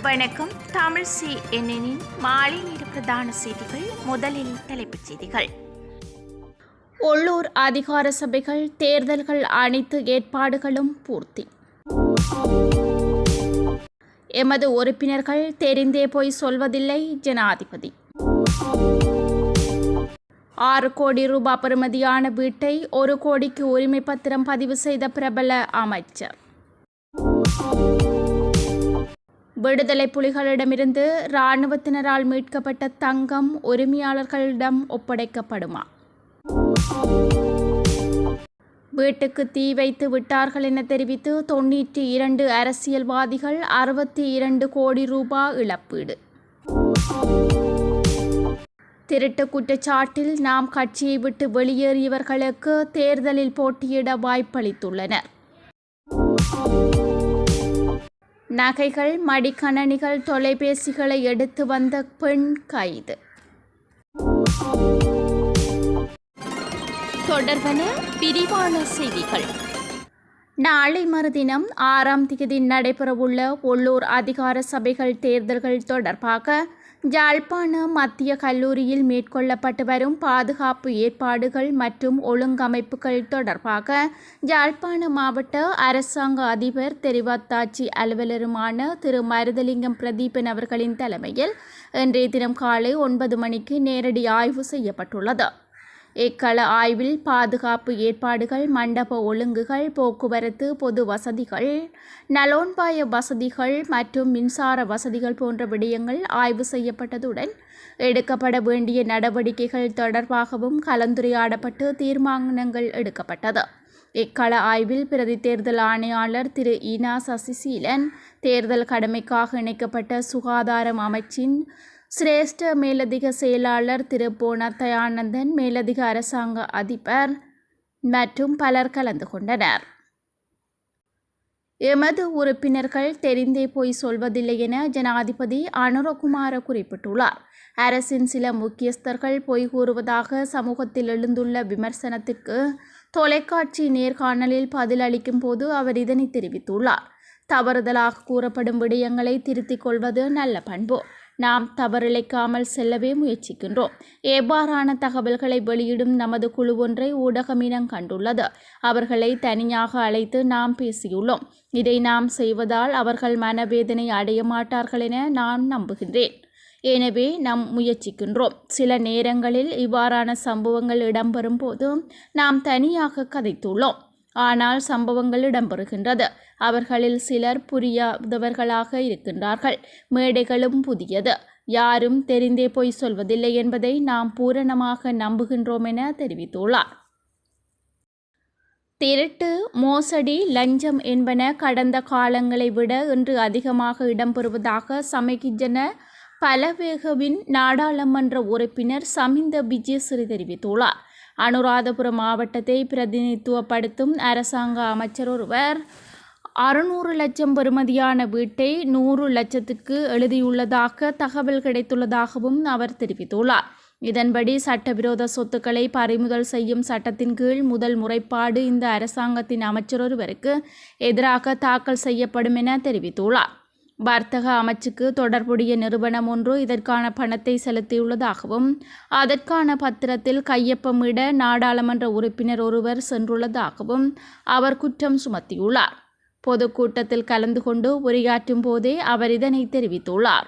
வணக்கம். தமிழ் CNN மாலை நேர பிரதான செய்திகள். முதலில் தலைப்புச் செய்திகள். உள்ளூர் அதிகார சபைகள் தேர்தல்கள் அனைத்து ஏற்பாடுகளும் பூர்த்தி. எமது உறுப்பினர்கள் தெரிந்தே போய் சொல்வதில்லை ஜனாதிபதி. 6 கோடி ரூபாய் பெறுமதியான வீட்டை 1 கோடிக்கு உரிமை பத்திரம் பதிவு செய்த பிரபல அமைச்சர். விடுதலை புலிகளிடமிருந்து இராணுவத்தினரால் மீட்கப்பட்ட தங்கம் உரிமையாளர்களிடம் ஒப்படைக்கப்படுமா? வீட்டுக்கு தீ வைத்து விட்டார்கள் என தெரிவித்து 92 அரசியல்வாதிகள் 62 கோடி ரூபாய் இழப்பீடு. திருட்டு குற்றச்சாட்டில் நாம் கட்சியை விட்டு வெளியேறியவர்களுக்கு தேர்தலில் போட்டியிட வாய்ப்பளித்துள்ளனர். நகைகள், மடிக்கணனிகள், தொலைபேசிகளை எடுத்து வந்த பெண் கைது. தொடர்பான விரிவான செய்திகள். நாளை மறுதினம் 6ஆம் தேதி நடைபெறவுள்ள உள்ளூர் அதிகார சபைகள் தேர்தல்கள் தொடர்பாக யாழ்ப்பாண மத்திய கல்லூரியில் மேற்கொள்ளப்பட்டு வரும் பாதுகாப்பு ஏற்பாடுகள் மற்றும் ஒழுங்கமைப்புகள் தொடர்பாக யாழ்ப்பாண மாவட்ட அரசாங்க அதிபர் தெரிவத்தாட்சி அலுவலருமான திரு மருதலிங்கம் பிரதீபன் அவர்களின் தலைமையில் இன்றைய தினம் காலை 9 மணிக்கு நேரடி ஆய்வு செய்யப்பட்டுள்ளது. இக்கள ஆய்வில் பாதுகாப்பு ஏற்பாடுகள், மண்டப ஒழுங்குகள், போக்குவரத்து, பொது வசதிகள், நலோன்பாய வசதிகள் மற்றும் மின்சார வசதிகள் போன்ற விடயங்கள் ஆய்வு செய்யப்பட்டதுடன் எடுக்கப்பட வேண்டிய நடவடிக்கைகள் தொடர்பாகவும் கலந்துரையாடப்பட்டு தீர்மானங்கள் எடுக்கப்பட்டது. இக்கள ஆய்வில் பிரதி தேர்தல் ஆணையாளர் திரு ஈனா சசிசீலன், தேர்தல் கடமைக்காக இணைக்கப்பட்ட சுகாதாரம் அமைச்சின் சிரேஷ்ட மேலதிக செயலாளர் திரு போன தயானந்தன், மேலதிக அரசாங்க அதிபர் மற்றும் பலர் கலந்து கொண்டனர். எமது உறுப்பினர்கள் தெரிந்தே போய் சொல்வதில்லை என ஜனாதிபதி அனுரகுமார குறிப்பிட்டுள்ளார். அரசின் சில முக்கியஸ்தர்கள் பொய் கூறுவதாக சமூகத்தில் எழுந்துள்ள விமர்சனத்திற்கு தொலைக்காட்சி நேர்காணலில் பதிலளிக்கும் போது அவர் இதனை தெரிவித்துள்ளார். தவறுதலாக கூறப்படும் விடயங்களை திருத்திக் கொள்வது நல்ல பண்பு. நாம் தவறிழைக்காமல் செல்லவே முயற்சிக்கின்றோம். எவ்வாறான தகவல்களை வெளியிடும் நமது குழு ஒன்றை ஊடகம் இனம் கண்டுள்ளது. அவர்களை தனியாக அழைத்து நாம் பேசியுள்ளோம். இதை நாம் செய்வதால் அவர்கள் மனவேதனை அடைய மாட்டார்கள் என நான் நம்புகின்றேன். எனவே நாம் முயற்சிக்கின்றோம். சில நேரங்களில் இவ்வாறான சம்பவங்கள் இடம்பெறும் போது நாம் தனியாக கதைத்துள்ளோம். ஆனால் சம்பவங்கள் இடம்பெறுகின்றது. அவர்களில் சிலர் புரியாதவர்களாக இருக்கின்றார்கள். மேடைகளும் புதியது. யாரும் தெரிந்தே போய் சொல்வதில்லை என்பதை நாம் பூரணமாக நம்புகின்றோம் என தெரிவித்துள்ளார். திருட்டு, மோசடி, லஞ்சம் என்பன கடந்த காலங்களை விட இன்று அதிகமாக இடம்பெறுவதாக சமகிஜன பலவேகவின் நாடாளுமன்ற உறுப்பினர் சமிந்த விஜயசிறி தெரிவித்துள்ளார். அனுராதபுரம் மாவட்டத்தை பிரதிநிதித்துவப்படுத்தும் அரசாங்க அமைச்சர் ஒருவர் 600 லட்சம் பெறுமதியான வீட்டை 100 லட்சத்துக்கு எழுதியுள்ளதாக தகவல் கிடைத்துள்ளதாகவும் அவர் தெரிவித்துள்ளார். இதன்படி சட்டவிரோத சொத்துக்களை பறிமுதல் செய்யும் சட்டத்தின் கீழ் முதல் முறைப்பாடு இந்த அரசாங்கத்தின் அமைச்சர் ஒருவருக்கு எதிராக தாக்கல் செய்யப்படும் என தெரிவித்துள்ளார். வர்த்தக அமைச்சுக்கு தொடர்புடைய நிறுவனம் ஒன்று இதற்கான பணத்தை செலுத்தியுள்ளதாகவும் அதற்கான பத்திரத்தில் கையொப்பமிட நாடாளுமன்ற உறுப்பினர் ஒருவர் சென்றுள்ளதாகவும் அவர் குற்றம் சுமத்தியுள்ளார். பொதுக்கூட்டத்தில் கலந்து கொண்டு உரையாற்றும் போதே அவர் இதனை தெரிவித்துள்ளார்.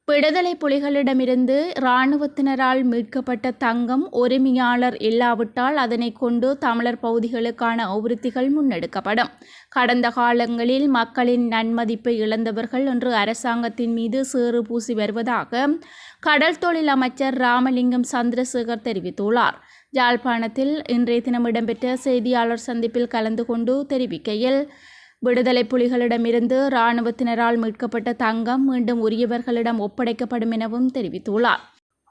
விடுதலை புலிகளிடமிருந்து இராணுவத்தினரால் மீட்கப்பட்ட தங்கம் உரிமையாளர் இல்லாவிட்டால் அதனை கொண்டு தமிழர் பகுதிகளுக்கான அபிவிருத்திகள் முன்னெடுக்கப்படும். கடந்த காலங்களில் மக்களின் நன்மதிப்பை இழந்தவர்கள் இன்று அரசாங்கத்தின் மீது சேறு பூசி வருவதாக கடல் தொழில் அமைச்சர் ராமலிங்கம் சந்திரசேகர் தெரிவித்துள்ளார். யாழ்ப்பாணத்தில் இன்றைய தினம் இடம்பெற்ற செய்தியாளர் சந்திப்பில் கலந்து கொண்டு தெரிவிக்கையில், விடுதலை புலிகளிடமிருந்து இராணுவத்தினரால் மீட்கப்பட்ட தங்கம் மீண்டும் உரியவர்களிடம் ஒப்படைக்கப்படும் எனவும் தெரிவித்துள்ளார்.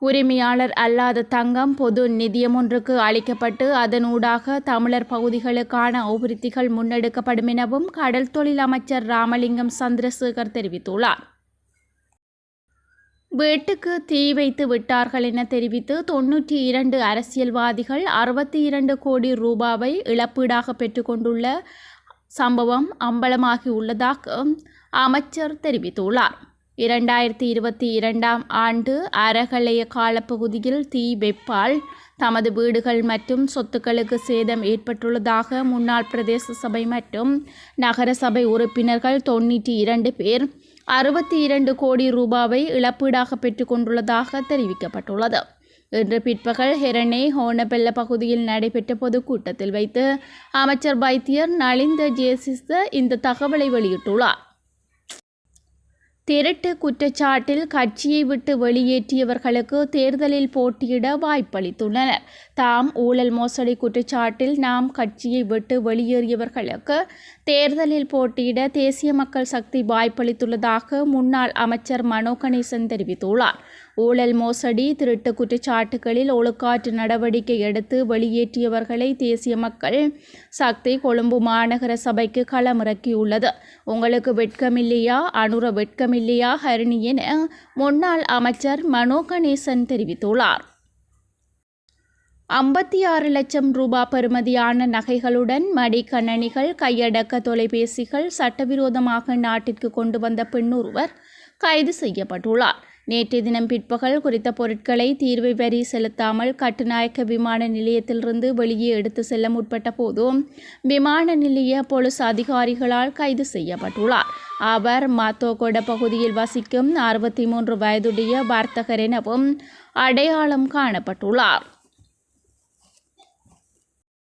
உரிமையாளர் அல்லாத தங்கம் பொது நிதியம் ஒன்றுக்கு அளிக்கப்பட்டு அதனூடாக தமிழர் பகுதிகளுக்கான அபிவிருத்திகள் முன்னெடுக்கப்படும் எனவும் கடல் தொழில் அமைச்சர் ராமலிங்கம் சந்திரசேகர் தெரிவித்துள்ளார். வீட்டுக்கு தீ வைத்து விட்டார்கள் என தெரிவித்து 92 அரசியல்வாதிகள் 62 கோடி ரூபாவை இழப்பீடாக பெற்றுக்கொண்டுள்ள சம்பவம் அம்பலமாகி உள்ளதாக அமைச்சர் தெரிவித்துள்ளார். 2022 ஆண்டு அறகலைய காலப்பகுதியில் தீ வெப்பால் தமது வீடுகள் மற்றும் சொத்துக்களுக்கு சேதம் ஏற்பட்டுள்ளதாக முன்னாள் பிரதேச சபை மற்றும் நகர சபை உறுப்பினர்கள் 92 பேர் 62 கோடி ரூபாவை இழப்பீடாக பெற்றுக் கொண்டுள்ளதாக தெரிவிக்கப்பட்டுள்ளது. இன்று பிற்பகல் ஹெரனே ஹோனபெல்ல பகுதியில் நடைபெற்ற பொதுக்கூட்டத்தில் வைத்து அமைச்சர் வைத்தியர் நலிந்த ஜேசிஸ்த இந்த தகவலை வெளியிட்டுள்ளார். திருட்டு குற்றச்சாட்டில் கட்சியை விட்டு வெளியேற்றியவர்களுக்கு தேர்தலில் போட்டியிட வாய்ப்பளித்துள்ளனர். தாம் ஊழல் மோசடி குற்றச்சாட்டில் நாம் கட்சியை விட்டு வெளியேறியவர்களுக்கு தேர்தலில் போட்டியிட தேசிய மக்கள் சக்தி வாய்ப்பளித்துள்ளதாக முன்னாள் அமைச்சர் மனோ கணேசன் தெரிவித்துள்ளார். ஊழல் மோசடி திருட்டு குற்றச்சாட்டுகளில் ஒழுக்காற்று நடவடிக்கை எடுத்து வெளியேற்றியவர்களை தேசிய மக்கள் சக்தி கொழும்பு மாநகர சபைக்கு களமிறக்கியுள்ளது. உங்களுக்கு வெட்கமில்லையா, அனுர வெட்கமில்லையா ஹரிணி என முன்னாள் அமைச்சர் மனோ கணேசன் தெரிவித்துள்ளார். 56 லட்சம் ரூபாய் பெறுமதியான நகைகளுடன் மடிக்கணனிகள், கையடக்க தொலைபேசிகள் சட்டவிரோதமாக நாட்டிற்கு கொண்டு வந்த பெண்ணொருவர் கைது செய்யப்பட்டுள்ளார். நேற்றைய தினம் பிற்பகல் குறித்த பொருட்களை தீர்வை வரி செலுத்தாமல் கட்டுநாயக்க விமான நிலையத்திலிருந்து வெளியே எடுத்து செல்ல முற்பட்ட போதும் விமான நிலைய போலீஸ் அதிகாரிகளால் கைது செய்யப்பட்டுள்ளார். அவர் மாத்தோகொட பகுதியில் வசிக்கும் 63 வயதுடைய வர்த்தகர் எனவும் அடையாளம் காணப்பட்டுள்ளார்.